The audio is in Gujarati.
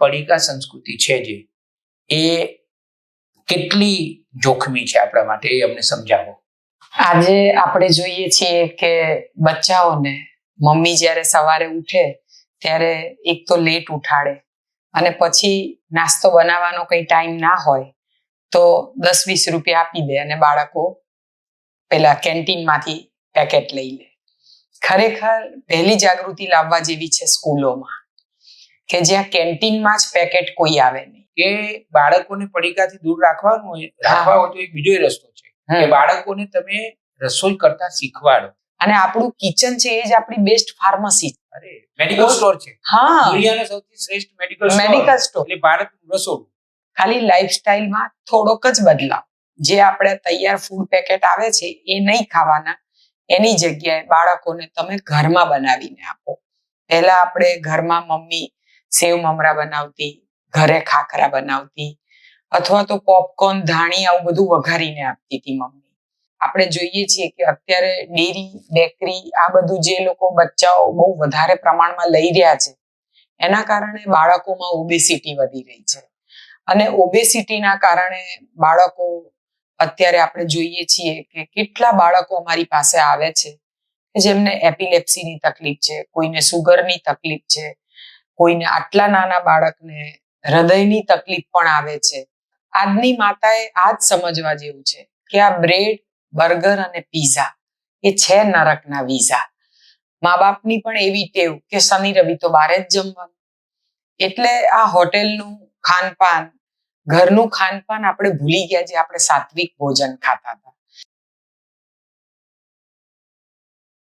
પડીકા સંસ્કૃતિ છે જે એ કેટલી જોખમી છે આપણા માટે, એ અમને સમજાવો. આજે આપણે જોઈએ છીએ કે બચ્ચાઓને મમ્મી જ્યારે સવારે ઉઠે ત્યારે એક તો લેટ ઉઠાડે અને પછી નાસ્તો બનાવવાનો કંઈ ટાઈમ ના હોય તો 10-20 રૂપિયા આપી દે અને બાળકો પેલા કેન્ટીનમાંથી પેકેટ લઈ લે. ખરેખર પહેલી જાગૃતિ લાવવા જેવી છે સ્કૂલોમાં કે જ્યાં કેન્ટીનમાં જ પેકેટ કોઈ આવે નહીં. કે બાળકોને પડીકાથી દૂર રાખવા હોય તો એક બીજો રસ્તો છે કે બાળકોને તમે રસોઈ કરતા શીખવાડો. અને આપણું કિચન છે એ જ આપણી બેસ્ટ ફાર્મસી. અરે મેડિકલ સ્ટોર છે. દુનિયાનો સૌથી શ્રેષ્ઠ મેડિકલ સ્ટોર એટલે ભારતનું રસોડું. ખાલી લાઈફસ્ટાઈલમાં થોડોક જ બદલાવ. જે આપણે તૈયાર ફૂડ પેકેટ આવે છે એ નહીં ખાવાના, એની જગ્યાએ બાળકોને તમે ઘરમાં બનાવીને આપો. પહેલા આપણે ઘરમાં મમ્મી સેવ મમરા બનાવતી, ઘરે ખાખરા બનાવતી, અથવા તો પોપકોર્ન, ધાણી આવું બધું વઘારીને આપતી હતી મમ્મી. આપણે જોઈએ છીએ કે અત્યારે ડેરી, બેકરી આ બધું જે લોકો બચ્ચાઓ બહુ વધારે પ્રમાણમાં લઈ રહ્યા છે એના કારણે બાળકોમાં ઓબેસિટી વધી રહી છે. અને ઓબેસિટીના કારણે બાળકો અત્યારે આપણે જોઈએ છીએ કે કેટલા બાળકો અમારી પાસે આવે છે કે જેમને એપિલેપ્સીની તકલીફ છે, કોઈને સુગરની તકલીફ છે, કોઈને આટલા નાના બાળકને હૃદયની તકલીફ પણ આવે છે. આજની માતાએ આ જ સમજવા જેવું છે કે આ બ્રેડ, બર્ગર અને પીઝા એ છે નરકના વિઝા. મા બાપની પણ એવી ટેવ કે શનિ રવિ તો બહાર જ જમવાનું. એટલે આ હોટેલનું ખાનપાન, ઘરનું ખાનપાન આપણે ભૂલી ગયા જે આપણે સાત્વિક ભોજન ખાતા હતા.